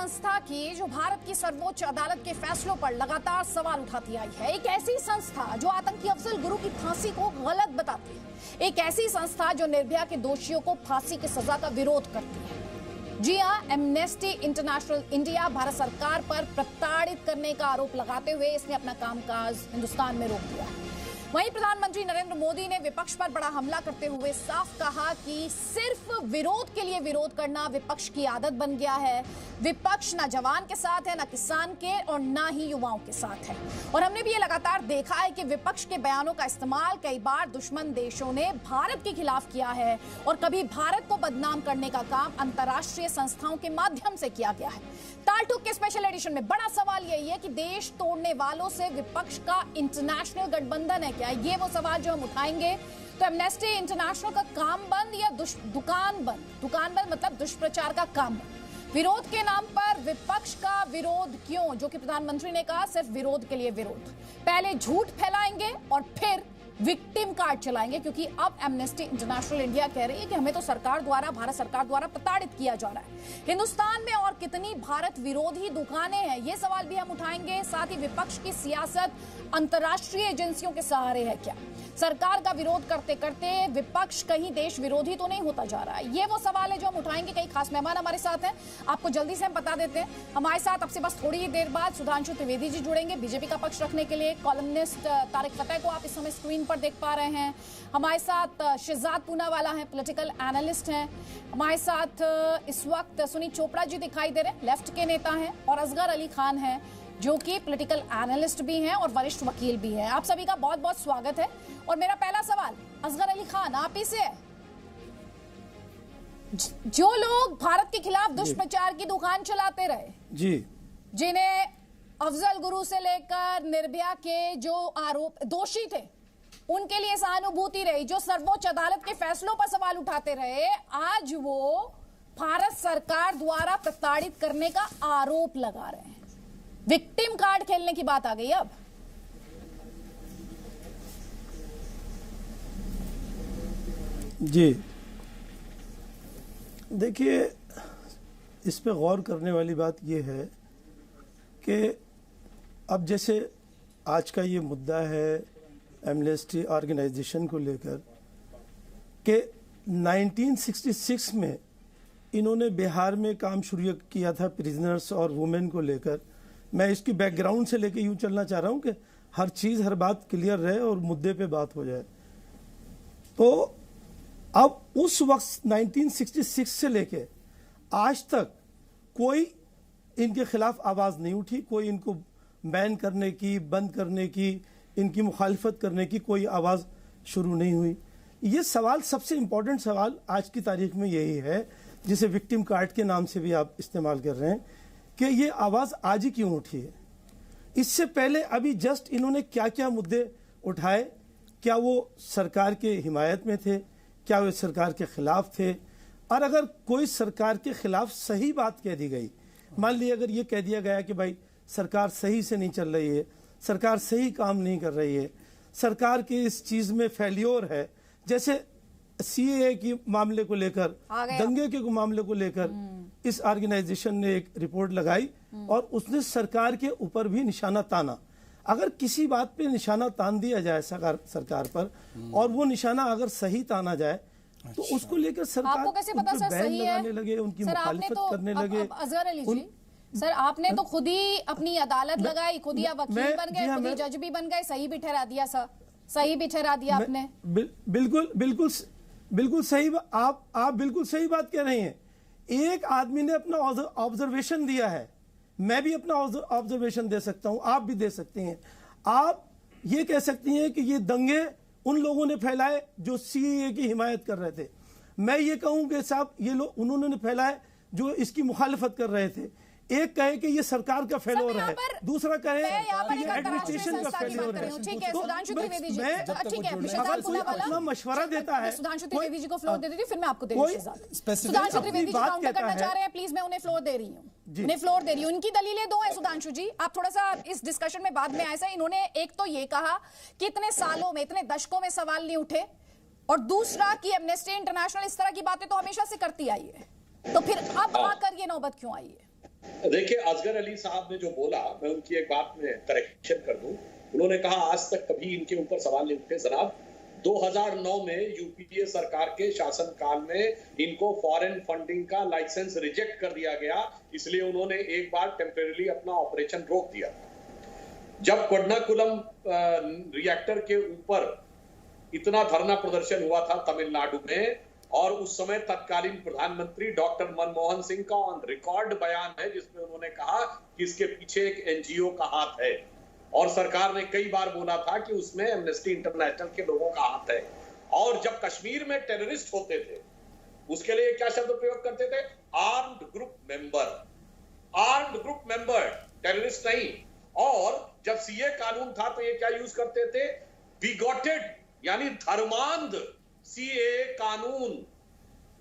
संस्था की जो भारत की सर्वोच्च अदालत के फैसलों पर लगातार सवाल उठाती आई है। एक ऐसी संस्था जो आतंकी अफजल गुरु की फांसी को गलत बताती है। एक ऐसी संस्था जो निर्भया के दोषियों को फांसी की सजा का विरोध करती है। जी हां, एमनेस्टी इंटरनेशनल इंडिया भारत सरकार पर प्रताड़ित करने का आरोप लगाते हुए इसने अपना कामकाज हिंदुस्तान में रोक दिया है। वहीं प्रधानमंत्री नरेंद्र मोदी ने विपक्ष पर बड़ा हमला करते हुए साफ कहा कि सिर्फ विरोध के लिए विरोध करना विपक्ष की आदत बन गया है। विपक्ष ना जवान के साथ है, ना किसान के और ना ही युवाओं के साथ है। और हमने भी ये लगातार देखा है कि विपक्ष के बयानों का इस्तेमाल कई बार दुश्मन देशों ने भारत के खिलाफ किया है और कभी भारत को बदनाम करने का काम अंतर्राष्ट्रीय संस्थाओं के माध्यम से किया गया है। ताल ठोक के स्पेशल एडिशन में बड़ा सवाल यही है कि देश तोड़ने वालों से विपक्ष का इंटरनेशनल गठबंधन है क्या? ये वो सवाल जो हम उठाएंगे। तो एमनेस्टी इंटरनेशनल का काम बंद या दुकान बंद? दुकान बंद मतलब दुष्प्रचार का काम बंद। विरोध के नाम पर विपक्ष का विरोध क्यों? जो कि प्रधानमंत्री ने कहा सिर्फ विरोध के लिए विरोध। पहले झूठ फैलाएंगे और फिर विक्टिम कार्ड चलाएंगे, क्योंकि अब एमनेस्टी इंटरनेशनल इंडिया कह रही है कि हमें तो सरकार द्वारा, भारत सरकार द्वारा प्रताड़ित किया जा रहा है। हिंदुस्तान में और कितनी भारत विरोधी दुकानें हैं, ये सवाल भी हम उठाएंगे। साथ ही विपक्ष की सियासत अंतर्राष्ट्रीय एजेंसियों के सहारे है क्या? सरकार का विरोध करते करते विपक्ष कहीं देश विरोधी तो नहीं होता जा रहा है? ये वो सवाल है जो हम उठाएंगे। कई खास मेहमान हमारे साथ हैं, आपको जल्दी से हम बता देते हैं। हमारे साथ अब से बस थोड़ी ही देर बाद सुधांशु त्रिवेदी जी जुड़ेंगे बीजेपी का पक्ष रखने के लिए। कॉलमनिस्ट तारिक फतेह को आप इस समय स्क्रीन पर देख पा रहे हैं। हमारे साथ शहजाद पूनावाला हैं, पॉलिटिकल एनालिस्ट हैं। हमारे साथ इस वक्त सुनील चोपड़ा जी दिखाई दे रहे हैं, लेफ्ट के नेता हैं। और असगर अली खान हैं जो कि पॉलिटिकल एनालिस्ट भी हैं और वरिष्ठ वकील भी हैं। आप सभी का बहुत बहुत स्वागत है। और मेरा पहला सवाल असगर अली खान आप ही से है। जो लोग भारत के खिलाफ दुष्प्रचार की दुकान चलाते रहे जी, जिन्हें अफजल गुरु से लेकर निर्भया के जो आरोप दोषी थे उनके लिए सहानुभूति रही, जो सर्वोच्च अदालत के फैसलों पर सवाल उठाते रहे, आज वो भारत सरकार द्वारा प्रताड़ित करने का आरोप लगा रहे हैं। विक्टिम कार्ड खेलने की बात आ गई अब। जी देखिए, इस पे गौर करने वाली बात यह है कि अब जैसे आज का ये मुद्दा है एमनेस्टी ऑर्गेनाइजेशन को लेकर कि 1966 में इन्होंने बिहार में काम शुरू किया था प्रिजनर्स और वुमेन को लेकर। मैं इसकी बैकग्राउंड से लेकर यूं चलना चाह रहा हूं कि हर चीज़, हर बात क्लियर रहे और मुद्दे पे बात हो जाए। तो अब उस वक्त 1966 से लेके आज तक कोई इनके खिलाफ आवाज़ नहीं उठी, कोई इनको बैन करने की, बंद करने की, इनकी मुखालिफत करने की कोई आवाज़ शुरू नहीं हुई। ये सवाल, सबसे इम्पोर्टेंट सवाल आज की तारीख में यही है, जिसे विक्टिम कार्ड के नाम से भी आप इस्तेमाल कर रहे हैं, कि ये आवाज़ आज ही क्यों उठी है। इससे पहले अभी जस्ट इन्होंने क्या क्या मुद्दे उठाए, क्या वो सरकार के हिमायत में थे, क्या वो सरकार के खिलाफ थे? और अगर कोई सरकार के खिलाफ सही बात कह दी गई, मान लीजिए अगर ये कह दिया गया कि भाई सरकार सही से नहीं चल रही है, सरकार सही काम नहीं कर रही है, सरकार की इस चीज़ में फेल्योर है, जैसे सीएए की मामले को लेकर, दंगे के मामले को लेकर इस ऑर्गेनाइजेशन ने एक रिपोर्ट लगाई और उसने सरकार के ऊपर भी निशाना ताना। अगर किसी बात पे निशाना तान दिया जाए सरकार पर और वो निशाना अगर सही ताना जाए तो उसको लेकर सरकार आपको कैसे पता सर सही है? लगाने लगे, उनकी मुखालिफत करने लगे। असगर अली जी, सर आपने तो खुद ही अपनी अदालत लगाई, खुद ही वकील बन गए, खुद ही जज भी बन गए, सही भी ठहरा दिया सर, सही भी ठहरा दिया आपने। बिल्कुल सही। आप बिल्कुल सही बात कह रहे हैं। एक आदमी ने अपना ऑब्जर्वेशन दिया है, मैं भी अपना ऑब्जर्वेशन दे सकता हूं, आप भी दे सकते हैं। आप ये कह सकती हैं कि ये दंगे उन लोगों ने फैलाए जो सीएए की हिमायत कर रहे थे। मैं ये कहूं कि साहब ये लोग उन्होंने फैलाए जो इसकी मुखालिफत कर रहे थे। एक कहे कि ये सरकार का फेलोर है, दूसरा कहे कि ये एडमिनिस्ट्रेशन का फेलोर है। ठीक है, सुधांशु त्रिवेदी जी, ठीक है, अगर कोई अपना मशवरा देता है, सुधांशु त्रिवेदी जी को फ्लोर दे दीजिए, फिर मैं आपको दे रही हूं। सुधांशु त्रिवेदी जी काउंटर करना चाह रहे हैं, प्लीज मैं उन्हें फ्लोर दे रही हूँ, उन्हें फ्लोर दे रही हूँ। उनकी दलीलें दो हैं सुधांशु जी, आप थोड़ा सा इस डिस्कशन में बाद में आए। इन्होंने एक तो ये कहा कि इतने सालों में, इतने दशकों में सवाल नहीं उठे, और दूसरा कि एमनेस्टी इंटरनेशनल इस तरह की बातें तो हमेशा से करती आई है, तो फिर अब आकर ये नौबत क्यों आई है? देखिए, असगर अली साहब ने जो बोला, मैं उनकी एक बात में करेक्शन कर दूं। उन्होंने कहा आज तक कभी इनके ऊपर सवाल नहीं उठे। जनाब, 2009 में यूपीए सरकार के शासनकाल में इनको फॉरेन फंडिंग का लाइसेंस रिजेक्ट कर दिया गया, इसलिए उन्होंने एक बार टेम्परेरी अपना ऑपरेशन रोक दिया। जब कोडनाकुलम रिएक्टर के ऊपर इतना धरना प्रदर्शन हुआ था तमिलनाडु में, और उस समय तत्कालीन प्रधानमंत्री डॉक्टर मनमोहन सिंह का ऑन रिकॉर्ड बयान है जिसमें उन्होंने कहा कि इसके पीछे एक एनजीओ का हाथ है, और सरकार ने कई बार बोला था कि उसमें एमनेस्टी इंटरनेशनल के लोगों का हाथ है। और जब कश्मीर में टेररिस्ट होते थे, उसके लिए क्या शब्द प्रयोग करते थे? Armed group member. Armed group member, terrorist नहीं। और जब सीए कानून था तो ये क्या यूज करते थे? बिगॉटेड, यानी धर्मांध सीए कानून।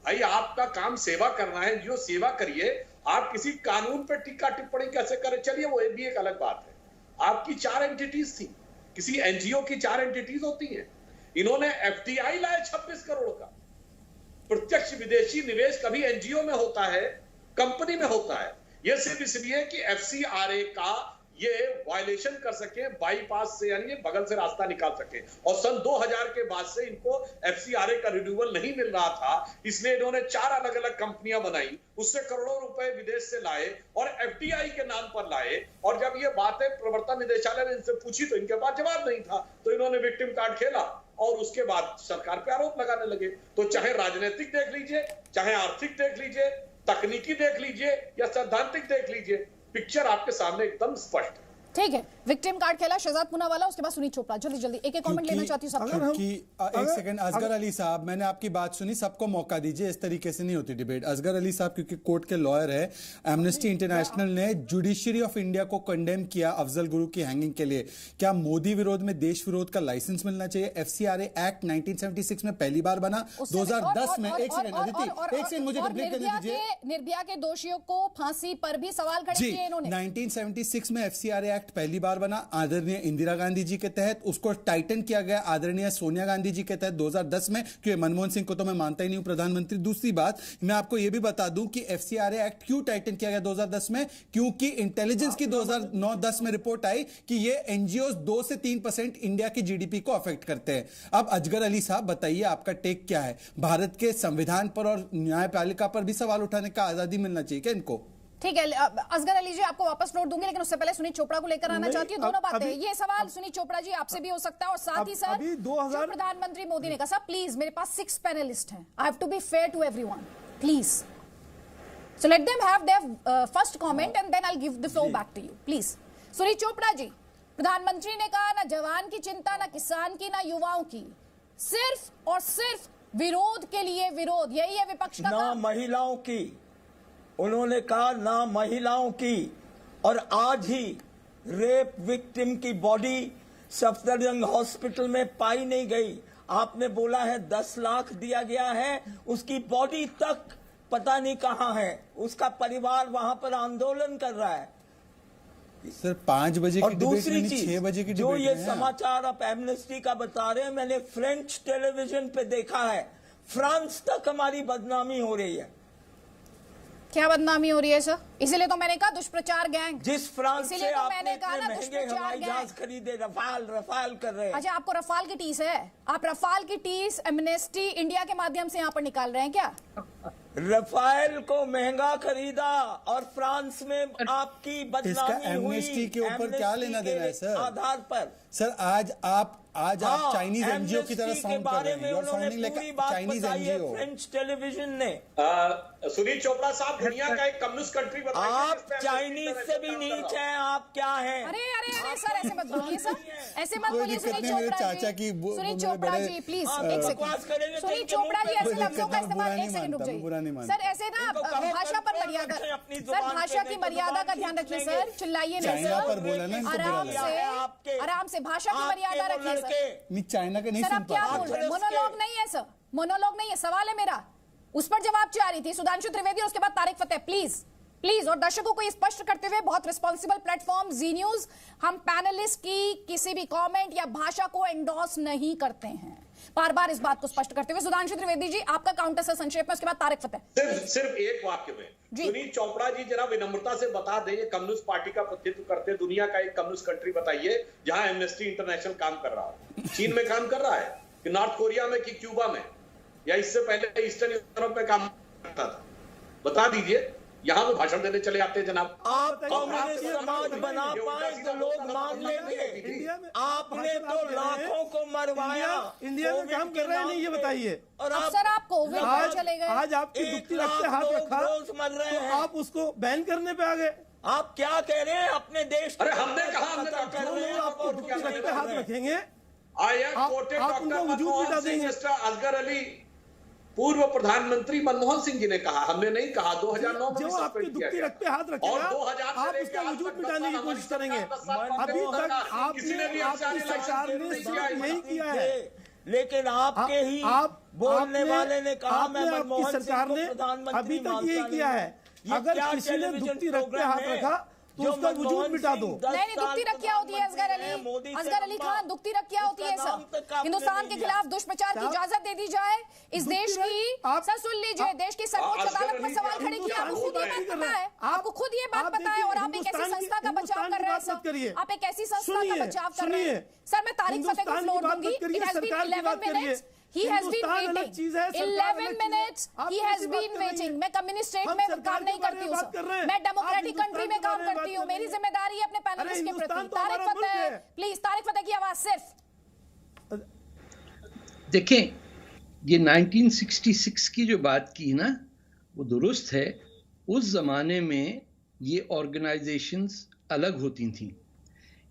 भाई, आपका काम सेवा करना है, जो सेवा करिए। आप किसी कानून पे टीका टिप्पणी कैसे करें? चलिए, वो भी एक अलग बात है। आपकी 4 एंटिटीज थी, किसी एनजीओ की 4 एंटिटीज होती हैं। इन्होंने एफडीआई लाया 26 करोड़ का। प्रत्यक्ष विदेशी निवेश कभी एनजीओ में होता है, कंपनी में होता है। यह सिर्फ इसलिए कि एफसीआरए का ये वायलेशन कर सके, बाईपास से, यानी बगल से रास्ता निकाल सके। और सन 2000 के बाद से इनको एफसीआरए का रिन्यूअल नहीं मिल रहा था, इसलिए इन्होंने 4 अलग अलग कंपनियां बनाई, उससे करोड़ों रुपए विदेश से लाए और एफडीआई के नाम पर लाए। और जब ये बातें प्रवर्तन निदेशालय ने इनसे पूछी तो इनके पास जवाब नहीं था, तो इन्होंने विक्टिम कार्ड खेला और उसके बाद सरकार पे आरोप लगाने लगे। तो चाहे राजनीतिक देख लीजिए, चाहे आर्थिक देख लीजिए, तकनीकी देख लीजिए या सैद्धांतिक देख लीजिए, पिक्चर आपके सामने एकदम स्पष्ट है। ठीक है, विक्टिम कार्ड खेला शहजाद पूनावाला, उसके बाद सुनीत चोपड़ा। जल्दी जल्दी एक कमेंट लेना चाहती हूँ सबका। एक सेकंड, असगर अली साहब, मैंने आपकी बात सुनी, सबको मौका दीजिए। इस तरीके से नहीं होती डिबेट। असगर अली साहब क्योंकि कोर्ट के लॉयर है, एमनेस्टी इंटरनेशनल ने जुडिशरी ऑफ इंडिया को कंडेम किया अफजल गुरु की हैंगिंग के लिए। क्या मोदी विरोध में देश विरोध का लाइसेंस मिलना चाहिए? एफसीआरए एक्ट 1976 में पहली बार बना, 2010 में। एक सेकंड अदिति, एक सेकंड मुझे कंप्लीट करने दीजिए। निर्भया के दोषियों को फांसी पर भी सवाल खड़े किए इन्होंने। 1976 में एफसीआरए एक्ट पहली बार बना, आदरणीय इंदिरा गांधी जी के तहत। उसको टाइटन किया गया आदरणीय सोनिया गांधी जी के तहत 2010 में, क्योंकि मनमोहन सिंह को तो मैं मानता ही नहीं हूं प्रधानमंत्री। दूसरी बात, मैं आपको यह भी बता दूं कि एफसीआरए एक्ट क्यों टाइटन किया गया 2010 में, क्योंकि इंटेलिजेंस की 2009-10 में रिपोर्ट आई कि ये एनजीओ 2 से 3% इंडिया की जीडीपी को अफेक्ट करते हैं। अब असगर अली साहब बताइए, आपका टेक क्या है? भारत के संविधान पर और न्यायपालिका पर भी सवाल उठाने का आजादी मिलना चाहिए क्या इनको? ठीक है, असगर अली जी आपको वापस फ्लोर दूंगी, लेकिन उससे पहले सुनीत चोपड़ा को लेकर आना चाहती हूँ। दोनों बातें, ये सवाल सुनीत चोपड़ा जी आपसे भी हो सकता है, और साथ ही सर जो प्रधानमंत्री मोदी ने कहा। सर प्लीज, मेरे पास 6 पैनलिस्ट हैं, I have to be fair to everyone, please. So let them have their first comment and then I will give the floor back to you, please. Sunit Chopra ji, प्रधानमंत्री ने कहा ना जवान की चिंता, ना किसान की, ना युवाओं की, सिर्फ और सिर्फ विरोध के लिए विरोध, यही है विपक्ष का ना महिलाओं की। उन्होंने कहा ना महिलाओं की। और आज ही रेप विक्टिम की बॉडी सफदरजंग हॉस्पिटल में पाई नहीं गई। आपने बोला है 10 लाख दिया गया है, उसकी बॉडी तक पता नहीं कहां है। उसका परिवार वहां पर आंदोलन कर रहा है। सर 5 बजे और की दूसरी डिबेट, 6 बजे की जो डिबेट ये है। समाचार आप एमनेस्टी का बता रहे हैं, मैंने फ्रेंच टेलीविजन पे देखा है। फ्रांस तक हमारी बदनामी हो रही है। क्या बदनामी हो रही है सर? इसीलिए तो मैंने कहा दुष्प्रचार गैंग। जिस फ्रांस से तो आपने इतने महंगे हवाई जहाज खरीदे, रफाल कर रहे हैं। अच्छा, आपको रफाल की टीस है? आप रफाल की टीस एमनेस्टी इंडिया के माध्यम से यहाँ पर निकाल रहे हैं क्या? रफाल को महंगा खरीदा और फ्रांस में आपकी बदनामी इसका हुई। एमनेस्टी के ऊपर क्या लेना देना है सर? आधार पर सर आज आप चाइनीज एनजीओ की तरह साउंड कर रहे हैं। Chinese NGO. फ्रेंच टेलीविजन ने सुनीत चोपड़ा साहब, दुनिया का एक कम्युनिस्ट कंट्री बताइए। आप चाइनीज से भी नीच हैं, आप क्या हैं? अरे अरे अरे सर, ऐसे मत बोलिए सर, ऐसे मत बोलिए सुनीत चाचा की चोपड़ा जी। सुनीत चोपड़ा जी प्लीज एक सेकंड। सुनीत चोपड़ा जी ऐसे लफ्जों का इस्तेमाल, एक सेकंड रुक जाइए सर। ऐसे ना भाषा पर मर्यादा, सर भाषा की मर्यादा का ध्यान रखिए सर, चिल्लाइए नहीं सर, आराम से भाषा की मर्यादा रखिए सर। चाइना का नहीं सर आप क्या बोल रहे हैं? मोनोलॉग नहीं है सर, मोनोलॉग नहीं है, सवाल है मेरा, उस पर जवाब चाह रही थी सुधांशु त्रिवेदी और उसके बाद तारिक फतेह। प्लीज प्लीज, और दर्शकों को स्पष्ट करते हुए, बहुत रिस्पॉन्सिबल प्लेटफॉर्म जी न्यूज, हम पैनलिस्ट की किसी भी कमेंट या भाषा को एंडोर्स नहीं करते हैं। बार बार इस बात को स्पष्ट करते हुए सुधांशु त्रिवेदी जी आपका काउंटर से संक्षेप में, उसके बाद तारिक फतेह। सिर्फ एक वाक्य में सुनील चोपड़ा जी जरा विनम्रता से बता दें, ये कम्युनिस्ट पार्टी का प्रतिनिधित्व करते दुनिया का एक कम्युनिस्ट कंट्री बताइए जहां एमनेस्टी इंटरनेशनल काम कर रहा हो। चीन में काम कर रहा है कि नॉर्थ कोरिया में कि क्यूबा में, या इससे पहले ईस्टर्न यूरोप में काम करता था? बता दीजिए। यहाँ पे भाषण देने चले आते हैं जनाब। आप कम्युनिस्ट समाज बना पाए तो लोग मान लेंगे। आपने तो लाखों को मरवाया। इंडिया में काम कर रहे हैं नहीं, ये बताइए। और सर आप कोविड में चले गए, आज आपकी दुखती रखते हाथ रखा मर रहे हैं, आप उसको बैन करने पे आ गए। आप क्या कह रहे हैं अपने देश? अरे हमने कहा हमने आपको दुखती रखते हाथ रखेंगे, आप उनका वजूद मिटा देंगे। असगर अली पूर्व प्रधानमंत्री मनमोहन सिंह जी ने कहा, हमने नहीं कहा। 2009 में जो आपकी दुखती रख पे हाथ रखेगा, आप उसका वजूद मिटाने की कोशिश करेंगे। अभी तक आपने आपकी सरकार ने सिर्फ यही किया है, लेकिन आपके ही बोलने वाले ने कहा मैं मनमोहन सरकार ने अभी तक यही किया है। अगर किसी ने दुखती रख पे हाथ रखा तो उसका वजूद मिटा दो। नहीं, दुखती रख क्या होती है असगर अली खान? दुखती रख क्या होती है सर? हिंदुस्तान के खिलाफ दुष्प्रचार की इजाजत दे दी जाए इस देश की। सर सुन लीजिए, देश की सर्वोच्च अदालत में सवाल खड़े किए, आपको खुद ये बात पता है, आपको खुद ये बात पता है, और आप एक ऐसी संस्था का बचाव कर रहे हैं सर, आप एक ऐसी संस्था का बचाव कर रहे हैं सर। मैं तारिक फतेह को फ्लोर दूंगी। It has been 11 minutes. He has been waiting. 11 minutes. He has been waiting. मैं कम्युनिस्ट स्टेट में काम नहीं करती हूँ सर, मैं डेमोक्रेटिक कंट्री में काम करती हूँ। मेरी जिम्मेदारी है अपने पैनलिस्ट के प्रति। तारिक फतेह प्लीज, तारिक फतेह की आवाज सिर्फ। देखें, ये 1966 की जो बात की ना, वो दुरुस्त है। उस जमाने में ये ऑर्गेनाइजेशंस अलग होती थी।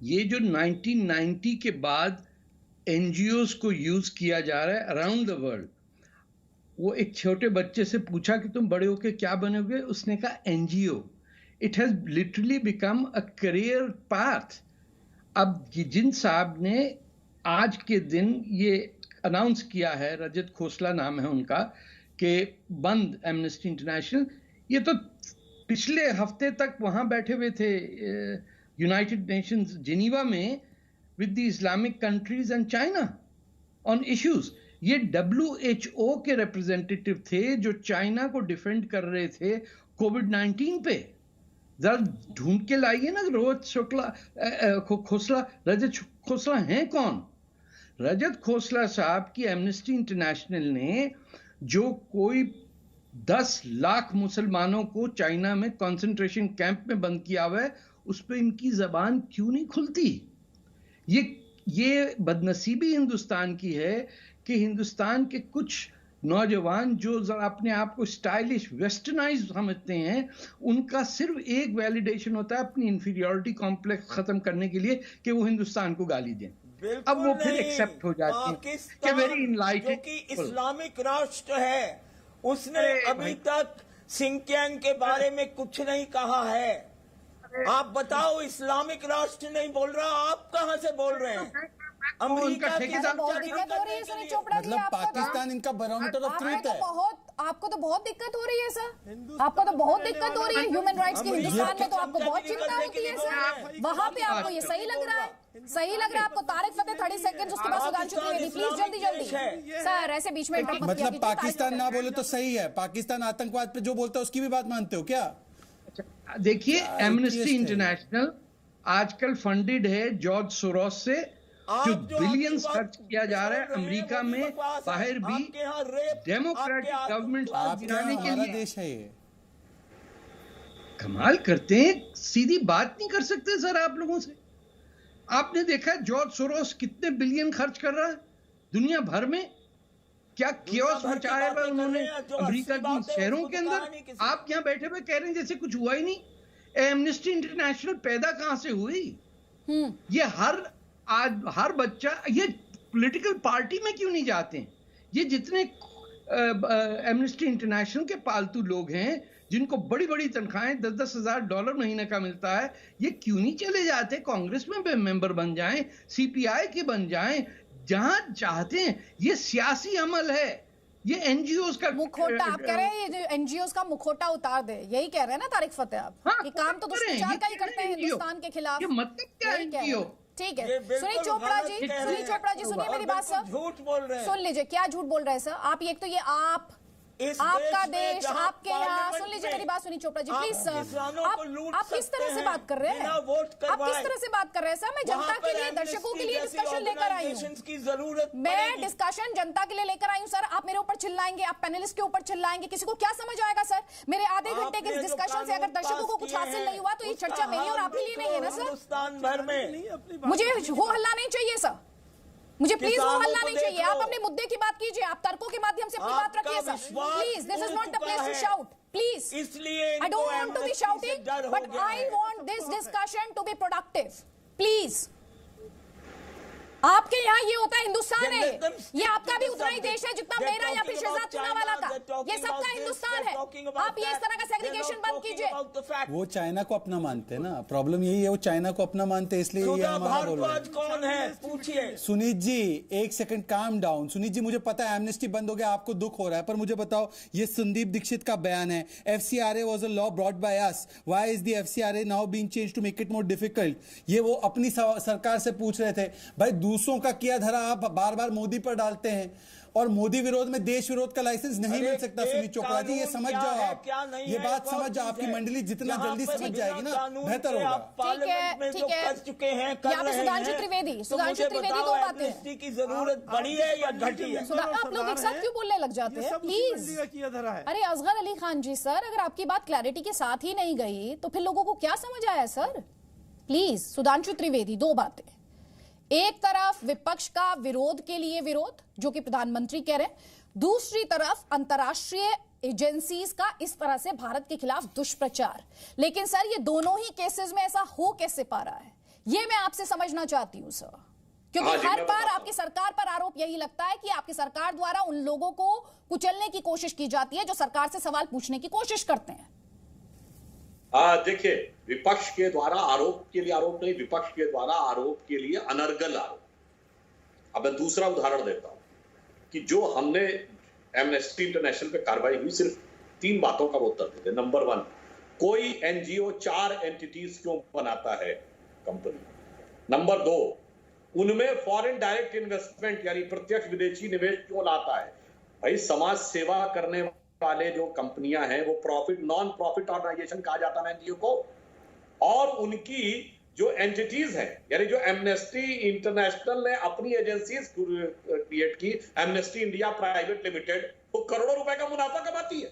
ये जो 1990 के बाद एनजीओज को यूज किया जा रहा है अराउंड द वर्ल्ड, वो एक छोटे बच्चे से पूछा कि तुम बड़े होके क्या बनोगे, उसने कहा NGO. It has literally become a career path. अब जिन साहब ने आज के दिन ये अनाउंस किया है, रजत खोसला नाम है उनका, कि बंद एमनेस्टी इंटरनेशनल, ये तो पिछले हफ्ते तक वहां बैठे हुए थे यूनाइटेड नेशंस जिनीवा में with the Islamic countries and China on issues. ये WHO के रिप्रेजेंटेटिव थे जो चाइना को डिफेंड कर रहे थे कोविड-19 पे। जरा ढूंढ के लाइए ना, रजत खोसला हैं कौन? रजत खोसला साहब की एमनेस्टी इंटरनेशनल ने जो कोई 10 लाख मुसलमानों को चाइना में कंसंट्रेशन कैंप में बंद किया हुआ है, उस पर इनकी जबान क्यों नहीं खुलती? ये बदनसीबी हिंदुस्तान की है कि हिंदुस्तान के कुछ नौजवान जो अपने आप को स्टाइलिश वेस्टर्नाइज समझते हैं, उनका सिर्फ एक वैलिडेशन होता है अपनी इंफीरियरिटी कॉम्प्लेक्स खत्म करने के लिए कि वो हिंदुस्तान को गाली दें। अब वो फिर एक्सेप्ट हो जाती है कि वेरी इनलाइटेड, जो कि इस्लामिक राष्ट्र है, उसने अभी तक सिंकियांग के बारे में कुछ नहीं कहा है। आप बताओ, इस्लामिक राष्ट्र नहीं बोल रहा, आप कहां से बोल रहे हैं? अमेरिका की बहुत दिक्कत हो रही है सुनील चोपड़ा जी, मतलब पाकिस्तान इनका बैरोमीटर ऑफ ट्रूथ है। आपको तो बहुत दिक्कत हो रही है सर, आपको तो बहुत दिक्कत हो रही है ह्यूमन राइट्स की। हिंदुस्तान में तो आपको बहुत चिंता होती है सर, वहां पे आपको ये सही लग रहा है, सही लग रहा है आपको। तारिक फतेह 30 सेकंड, उसके बाद सुधांशु त्रिवेदी प्लीज जल्दी जल्दी सर, ऐसे बीच में इंटरप्ट मत कीजिए। मतलब पाकिस्तान ना बोले तो सही है, पाकिस्तान आतंकवाद पे जो बोलता है उसकी भी बात मानते हो क्या? देखिए, एमनेस्टी इंटरनेशनल आजकल फंडेड है जॉर्ज सोरोस से, जो बिलियंस खर्च किया जा रहा है अमेरिका में, बाहर भी डेमोक्रेटिक गवर्नमेंट गिराने के लिए। देश है ये, कमाल करते हैं, सीधी बात नहीं कर सकते सर आप लोगों से। आपने देखा जॉर्ज सोरोस कितने बिलियन खर्च कर रहा है दुनिया भर में, क्या कियोस मचाया हुआ उन्होंने अमेरिका की शहरों के अंदर। आप यहाँ बैठे हुए कह रहे हैं जैसे कुछ हुआ ही नहीं। एमनेस्टी इंटरनेशनल पैदा कहां से हुई? ये हर बच्चा, ये पॉलिटिकल पार्टी में क्यों नहीं जाते हैं? ये जितने एमनेस्टी इंटरनेशनल के पालतू लोग हैं जिनको बड़ी बड़ी तनख्वाहें 10-10 हजार डॉलर महीने का मिलता है, ये क्यों नहीं चले जाते कांग्रेस में मेंबर बन जाएं, सीपीआई के बन जाएं, जहां चाहते हैं। ये सियासी अमल है, ये एनजीओ का मुखौटा। आप कह रहे हैं ये जो एनजीओ का मुखौटा उतार दे, यही कह रहे हैं ना तारिक फतेह आप? हाँ, कि काम तो दुष्प्रचार का ही करते हैं हिंदुस्तान के खिलाफ। ये मतलब क्या एनजीओ? ठीक है। सुनील चोपड़ा जी, सुनिए मेरी बात सर। झूठ बोल रहे हैं। सुन लीजिए क्या झूठ बोल रहे हैं सर आप। एक तो ये आपका देश, आपके यहाँ, सुन लीजिए मेरी बात। सुनील चोपड़ा जी प्लीज सर, आप किस तरह से बात कर रहे हैं? आप किस तरह से बात कर रहे हैं सर? मैं जनता के लिए, दर्शकों के लिए डिस्कशन लेकर आई हूँ। मैं डिस्कशन जनता के लिए लेकर आई हूँ सर। आप मेरे ऊपर चिल्लाएंगे, आप पैनलिस्ट के ऊपर चिल्लाएंगे, किसी को क्या समझ आएगा सर? मेरे आधे घंटे के इस डिस्कशन से अगर दर्शकों को कुछ हासिल नहीं हुआ तो ये चर्चा मेरी और आपके लिए नहीं है ना सर। हिंदुस्तान भर में मुझे हो हल्ला नहीं चाहिए सर, मुझे प्लीज वो हल्ला नहीं चाहिए। आप अपने मुद्दे की बात कीजिए, आप तर्कों के माध्यम से अपनी बात रखिए sir. Please, this is not the place to shout, please. इसलिए I don't want to be shouting, but I want this discussion to be productive, please. आपके यहाँ ये होता है, हिंदुस्तान है ये आपका भी उतना ही देश है जितना मेरा या फिर शहजाद पूनावाला का, ये सबका हिंदुस्तान है। आप ये इस तरह का सेग्रीगेशन बंद कीजिए। वो चाइना को अपना मानते हैं ना, प्रॉब्लम यही है, वो चाइना को अपना मानते हैं, इसलिए ये हमारा बोल रहे हैं। कौन है पूछिए। सुनीत जी एक सेकंड, काम डाउन। सुनीत जी मुझे पता है एमनेस्टी बंद हो गया, आपको दुख हो रहा है, पर मुझे बताओ ये संदीप दीक्षित का बयान है, FCRA was a law brought by us, why is the FCRA now being changed to make it more difficult? ये वो अपनी सरकार से पूछ रहे थे। भाई दूसरों का किया धरा आप बार बार मोदी पर डालते हैं, और मोदी विरोध में देश विरोध का लाइसेंस नहीं मिल सकता। सुनील चोपड़ा जी ये समझ जाओ आप, ये बात समझ जाओ, आपकी मंडली जितना जल्दी समझ जाएगी ना बेहतर होगा। ठीक है, कर चुके हैं, कर रहे हैं। सुधांशु त्रिवेदी दो बातें की जरूरत बढ़ी है या घटी है? आप लोग एक साथ क्यों बोलने लग जाते हैं प्लीज? अरे असगर अली खान जी सर, अगर आपकी बात क्लैरिटी के साथ ही नहीं गई तो फिर लोगों को क्या समझ आया सर? प्लीज सुधांशु त्रिवेदी, दो बातें। एक तरफ विपक्ष का विरोध के लिए विरोध जो कि प्रधानमंत्री कह रहे हैं, दूसरी तरफ अंतर्राष्ट्रीय एजेंसीज का इस तरह से भारत के खिलाफ दुष्प्रचार। लेकिन सर ये दोनों ही केसेस में ऐसा हो कैसे पा रहा है, ये मैं आपसे समझना चाहती हूं सर, क्योंकि हर बार आपकी सरकार पर आरोप यही लगता है कि आपकी सरकार द्वारा उन लोगों को कुचलने की कोशिश की जाती है जो सरकार से सवाल पूछने की कोशिश करते हैं। देखिए, विपक्ष के द्वारा आरोप के लिए आरोप नहीं, विपक्ष के द्वारा आरोप के लिए अनर्गल आरोप। अब मैं दूसरा उदाहरण देता हूं कि जो हमने एमनेस्टी इंटरनेशनल पे कार्रवाई हुई, सिर्फ 3 बातों का वो उत्तर देते। नंबर 1, कोई एनजीओ 4 एंटिटीज क्यों बनाता है कंपनी? नंबर 2, उनमें फॉरेन डायरेक्ट इन्वेस्टमेंट यानी प्रत्यक्ष विदेशी निवेश क्यों लाता है? भाई समाज सेवा करने वाले जो कंपनियां हैं वो नॉन प्रॉफिट ऑर्गेनाइजेशन कहा जाता है एनजीओ को, और उनकी जो एंटिटीज हैं यानी जो एमनेस्टी इंटरनेशनल ने अपनी एजेंसीज क्रिएट की, एमनेस्टी इंडिया प्राइवेट लिमिटेड, वो करोड़ों रुपए का मुनाफा कमाती है।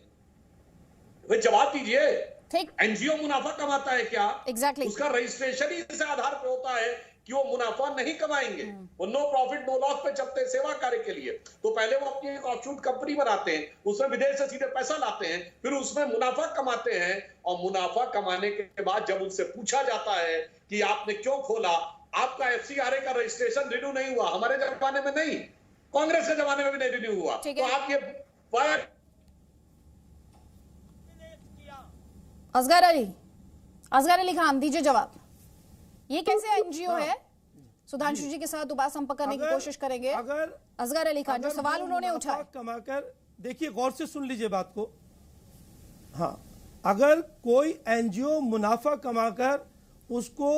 वे जवाब दीजिए, एनजीओ मुनाफा कमाता है क्या? Exactly. उसका रजिस्ट्रेशन ही इस आधार पे होता है कि वो मुनाफा नहीं कमाएंगे, वो नो प्रॉफिट नो लॉस पे चलते हैं सेवा कार्य के लिए। तो पहले वो अपनी एक ऑफशूट कंपनी बनाते हैं, उसमें विदेश से सीधे पैसा लाते हैं, फिर उसमें मुनाफा कमाते हैं, और मुनाफा कमाने के बाद जब उनसे पूछा जाता है कि आपने क्यों खोला, आपका FCRA का रजिस्ट्रेशन रिन्यू नहीं हुआ, हमारे जमाने में नहीं, कांग्रेस के जमाने में भी नहीं रिन्यू हुआ, तो आप ये असगर अली खान दीजिए जवाब। ये कैसे एनजीओ है? सुधांशु जी के साथ दोबारा संपर्क करने की कोशिश करेंगे। अगर असगर अली खान जो सवाल उन्होंने उठाया, कमाकर देखिए, गौर से सुन लीजिए बात को। हाँ, अगर कोई एनजीओ मुनाफा कमाकर उसको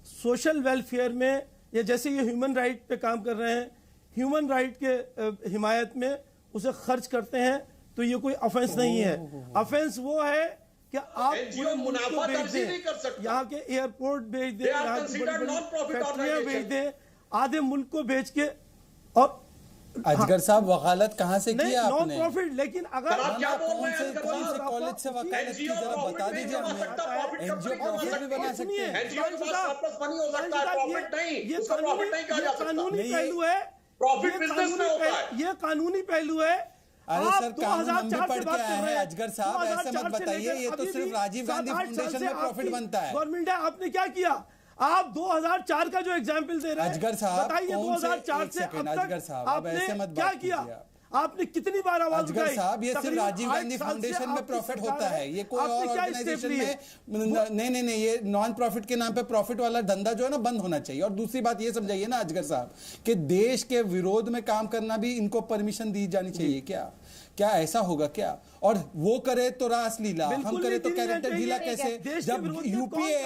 सोशल वेलफेयर में, या जैसे ये ह्यूमन राइट पे काम कर रहे हैं, ह्यूमन राइट के हिमायत में उसे खर्च करते हैं, तो ये कोई ऑफेंस नहीं है। ऑफेंस वो है कि आप मुनाफा नहीं कर सकते, यहाँ के एयरपोर्ट बेच दें, यहाँ की फैक्ट्रियां बेच दें, आधे मुल्क को बेच के। और अजगर साहब वकालत कहाँ से किया आपने? Non profit. लेकिन अगर आप क्या बोल रहे हैं, कौन से कॉलेज से वकालत की, जरा बता दीजिए हमें। एनजीओ प्रॉफिट भी बना सकते हैं, एनजीओ के पास पर्पस मनी हो सकता है, प्रॉफिट नहीं, उसको प्रॉफिट नहीं कहा जा सकता। कानूनी पहलू है, प्रॉफिट बिजनेस में होता है, ये कानूनी पहलू है। अरे सर, कानून हम भी पढ़ के आए हैं अजगर साहब, ऐसे मत बताइए। ये तो सिर्फ राजीव गांधी फाउंडेशन में प्रॉफिट बनता है। गवर्नमेंट है, आपने क्या किया? आप 2004 का जो एग्जाम्पल दे रहे हैं, अजगर साहब बताइए 2004 से अब तक आपने क्या किया? आपने कितनी बार आवाज उठाई? अजगर साहब, ये सिर्फ राजीव गांधी फाउंडेशन में प्रॉफिट होता है, ये कोई और ऑर्गेनाइजेशन में नहीं। ये नॉन प्रॉफिट के नाम पे प्रॉफिट वाला धंधा जो है ना बंद होना चाहिए। और दूसरी बात ये समझाइए ना अजगर साहब कि देश के विरोध में काम करना भी इनको परमिशन दी जानी चाहिए क्या? क्या ऐसा होगा क्या? और वो करे तो रासलीला, हम करे तो कैरेक्टर ढीला कैसे? जब यूपीए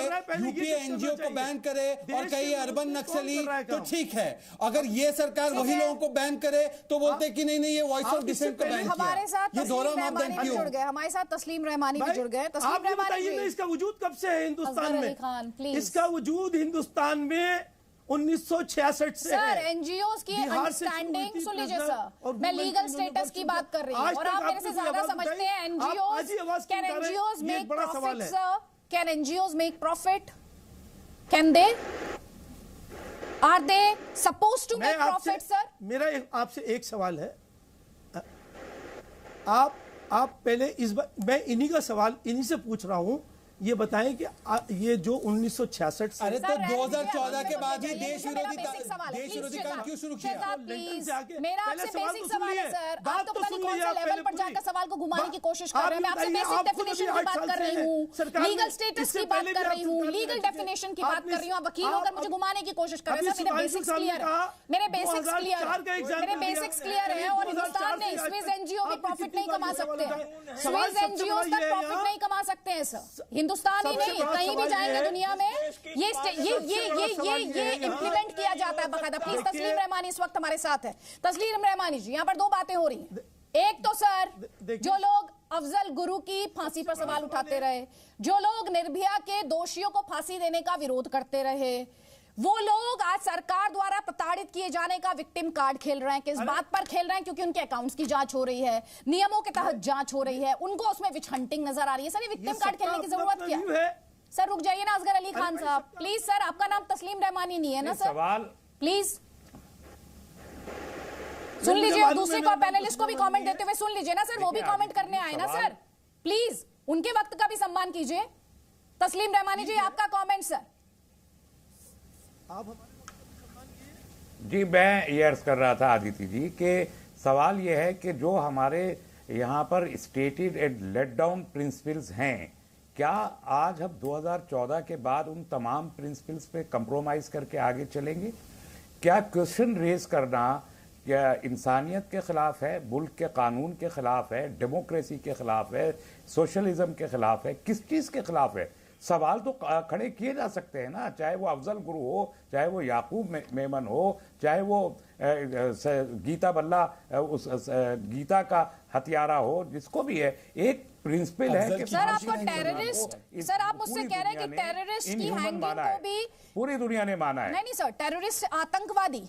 एनजीओ को बैन करे और कई अर्बन नक्सली तो ठीक है, अगर ये सरकार वही लोगों को बैन करे तो बोलते कि नहीं नहीं ये वॉइस ऑफ डिसेंट को बैन किया। ये दोहरा मापदंड क्यों? हमारे साथ तस्लीम रहमानी भी जुड़ गए। तस्लीम रहमानी जी, इसका वजूद कब से है हिंदुस्तान में? इसका वजूद हिंदुस्तान में 1966 से सर, एनजीओ की अंडरस्टैंडिंग सुन लीजिए सर, मैं लीगल स्टेटस की बात कर रही हूँ और आप मेरे से ज्यादा समझते हैं। NGO can NGO make profit sir? Can NGO make profit? Can they? Are they supposed to make profit sir? मेरा आपसे एक सवाल है, आप पहले इस बार मैं इन्हीं का सवाल इन्हीं से पूछ रहा हूं, ये बताएं कि ये जो 1966 से, अरे तो 2014 के बाद ही देश विरोधी काम क्यों शुरू किया? मेरा आपसे बेसिक सवाल है सर, आप तो पता नहीं कौन से लेवल पर जाकर सवाल को घुमाने की कोशिश कर रहे हैं। मैं आपसे बेसिक डेफिनेशन की बात कर रही हूँ, लीगल स्टेटस की बात कर रही हूँ, लीगल डेफिनेशन की बात कर रही हूँ। आप वकील होकर मुझे घुमाने की कोशिश कर रहे हैं सर। मेरे बेसिक्स क्लियर है, मेरे बेसिक्स क्लियर है। और हिंदुस्तान में स्विस एनजीओ भी प्रॉफिट नहीं कमा सकते, स्विस एनजीओ तक प्रॉफिट नहीं कमा सकते हैं सर। हिंदुस्तान ही नहीं, कहीं भी जाएंगे दुनिया में ये इम्प्लीमेंट किया जाता है बाकायदा। प्लीज, तस्लीम रहमानी इस वक्त हमारे साथ है। तस्लीम रहमानी जी, यहाँ पर दो बातें हो रही हैं। एक तो सर, जो लोग अफजल गुरु की फांसी पर सवाल उठाते रहे, जो लोग निर्भया के दोषियों को फांसी देने का विरोध करते रहे, वो लोग आज सरकार द्वारा प्रताड़ित किए जाने का विक्टिम कार्ड खेल रहे हैं। किस बात पर खेल रहे हैं? क्योंकि उनके अकाउंट्स की जांच हो रही है, नियमों के तहत जांच हो रही है, उनको उसमें विच हंटिंग नजर आ रही है। सर, ये विक्टिम कार्ड खेलने की जरूरत क्या है? सर रुक जाइए ना असगर अली खान साहब, प्लीज सर। आपका नाम तस्लीम रहमानी नहीं है ना सर? प्लीज सुन लीजिए, और दूसरे को पैनलिस्ट को भी कमेंट देते हुए सुन लीजिए ना सर, वो भी कमेंट करने आए ना सर। प्लीज उनके वक्त का भी सम्मान कीजिए। तस्लीम रहमानी जी, आपका कमेंट सर। जी, मैं ये अर्ज कर रहा था आदित्य जी कि सवाल ये है कि जो हमारे यहाँ पर stated and let down principles हैं, क्या आज हम 2014 के बाद उन तमाम प्रिंसिपल्स पे कंप्रोमाइज करके आगे चलेंगे? क्या क्वेश्चन रेज करना क्या इंसानियत के खिलाफ है, मुल्क के कानून के खिलाफ है, डेमोक्रेसी के खिलाफ है, सोशलिज्म के खिलाफ है? किस चीज के खिलाफ है? सवाल तो खड़े किए जा सकते हैं ना, चाहे वो अफजल गुरु हो, चाहे वो याकूब मेमन हो, चाहे वो गीता बल्ला उस गीता का हथियारा हो, जिसको भी है। एक प्रिंसिपल है कि सर आपको टेररिस्ट, सर आप मुझसे कह रहे हैं कि टेररिस्ट की हैंगिंग को भी पूरी दुनिया ने माना है। नहीं सर, टेररिस्ट आतंकवादी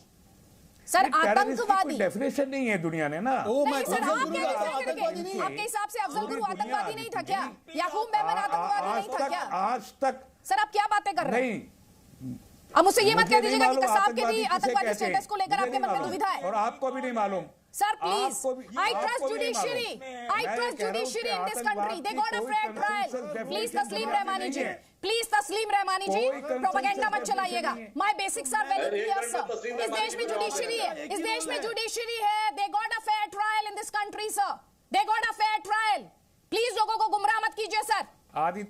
सर, आतंकवादी डेफिनेशन नहीं है दुनिया ने ना। नहीं सर, आपके हिसाब से अफजल गुरु आतंकवादी नहीं था क्या? याकूब मेमन आतंकवादी नहीं था क्या? आज तक सर आप क्या बातें कर रहे हैं? नहीं, अब मुझसे ये मत कह दीजिएगा कि कसाब के भी आतंकवादी स्टेटस को लेकर आपके मन में दुविधा है। और आपको भी नहीं मालूम sir, please, I trust judiciary. I trust judiciary in this country. They got a fair trial. Please, तस्लीम रहमानी जी, प्लीज तस्लीम रहमानी जी, प्रोपेगेंडा मत चलाइएगा। My basics are very clear, sir. इस देश में जुडिशरी है, इस देश में जुडिशरी है। They got a fair trial in this country, sir. They got a fair trial. Please लोगों को गुमराह मत कीजिए सर,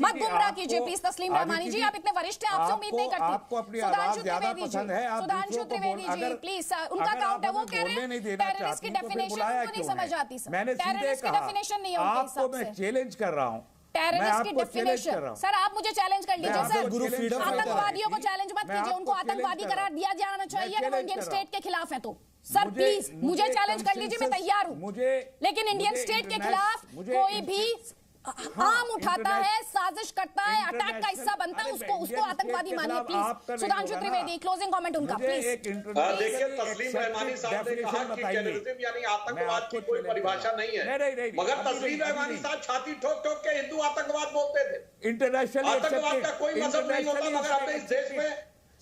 मत गुमराह कीजिए प्लीज। तस्लीम रहमानी जी, आप इतने वरिष्ठ हैं, आपसे उम्मीद नहीं करती। आपको अपनी आवाज ज्यादा पसंद है, आप सुधांशु त्रिवेदी जी, प्लीज सर, उनका काउंट है। वो कह रहे हैं टेररिस्ट की डेफिनेशन उनको नहीं समझ आती सर। मैंने टेररिस्ट की डेफिनेशन नहीं है उनके हिसाब से। मैं चैलेंज कर रहा हूँ टेररिस्ट की डेफिनेशन। सर आप मुझे चैलेंज कर लीजिए सर, आतंकवादियों को चैलेंज मत कीजिए, उनको आतंकवादी करार दिया जाना चाहिए अगर वो इंडियन स्टेट के खिलाफ है तो। सर प्लीज मुझे चैलेंज कर लीजिए, मैं तैयार हूँ, लेकिन इंडियन स्टेट के खिलाफ कोई भी आम उठाता है, साजिश करता है, अटैक का हिस्सा बनता है, उसको आतंकवादी मानिए please. Sudhanshu Trivedi, closing comment उनका प्लीज। देखिए, तस्लीम रहमानी साहब ने कहा कि टेररिज्म यानी आतंकवाद की कोई परिभाषा नहीं है, मगर तस्लीम रहमानी साहब छाती ठोक ठोक के हिंदू आतंकवाद बोलते थे। इंटरनेशनल आतंकवाद का कोई मतलब नहीं होता, मगर हमने इस देश में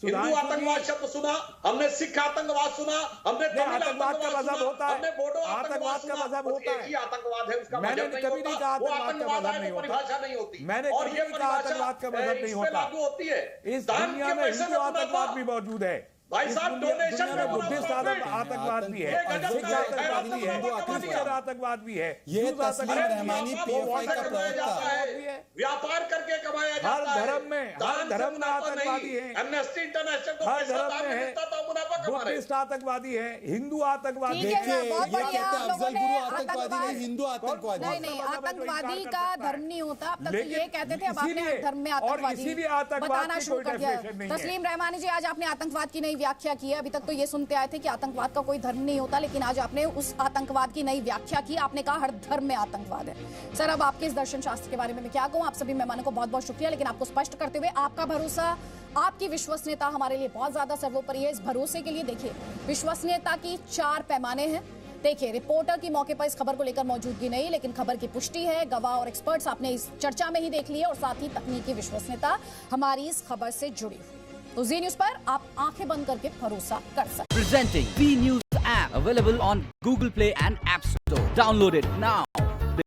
हिंदू आतंकवाद शब्द सुना, हमने सिख आतंकवाद सुना, हमने तमिल आतंकवाद का मजहब होता है, हमने बोडो आतंकवाद का मजहब होता है। एक ही आतंकवाद है, उसका मजहब नहीं होता, वो आतंकवाद है, परिभाषा नहीं होती। और ये परिभाषा आतंकवाद का मजहब नहीं होता, लागू होती है। इस दुनिया में हिंदू आतंकवाद भी मौजूद है, भाई साहब डोनेशन में बुद्धिस्ट आतंकवाद भी है, सिख आतंकवाद भी है, क्रिश्चियन आतंकवाद भी है, ये तस्लीम रहमानी PFI का प्रवक्ता, व्यापार करके कमाया जाता है। हर धर्म में आतंकवादी है, एमनेस्टी इंटरनेशनल को हर पैसा धर्म दान में है, देता था, मुनाफा कमा रहे। बुद्धिस्ट आतंकवादी है, हिंदू आतंकवादी ठीक है, है। बहुत ये बढ़िया, कहते हैं आप लोगों अफजल ने गुरु आतंकवादी आतंकवाद- नहीं, हिंदू आतंकवादी। नहीं आतंकवादी का धर्म नहीं होता। अब तक तो लेकिन ये कहते थे, अब आपने इसीलिए- धर्म में और आतंकवादी इसीलिए आतंकवाद बताना की शुरू कोई कर दिया। definition नहीं है। तस्लीम रहमानी जी, आज आपने आतंकवाद की नई व्याख्या की है। अभी तक तो ये सुनते आए थे कि आतंकवाद का कोई धर्म नहीं होता, लेकिन आज आपने उस आतंकवाद की नई व्याख्या की। आपने कहा हर धर्म में आतंकवाद है। सर, अब आपके इस दर्शन शास्त्र के बारे में मैं क्या कहूँ। आप सभी मेहमानों को बहुत बहुत शुक्रिया, लेकिन आपको स्पष्ट करते हुए आपका भरोसा, आपकी विश्वसनीयता हमारे लिए बहुत ज्यादा सर्वोपरि है। इस भरोसे के लिए देखिए, विश्वसनीयता की 4 पैमाने हैं। देखिए, रिपोर्टर की मौके पर इस खबर को लेकर मौजूदगी नहीं, लेकिन खबर की पुष्टि है, गवाह और एक्सपर्ट्स आपने इस चर्चा में ही देख लिए, और साथ ही तकनीकी विश्वसनीयता हमारी इस खबर से जुड़ी हुई। तो जी न्यूज पर आप आंखें बंद करके भरोसा कर सकते। Presenting B News app available on Google Play and App Store. Download it now.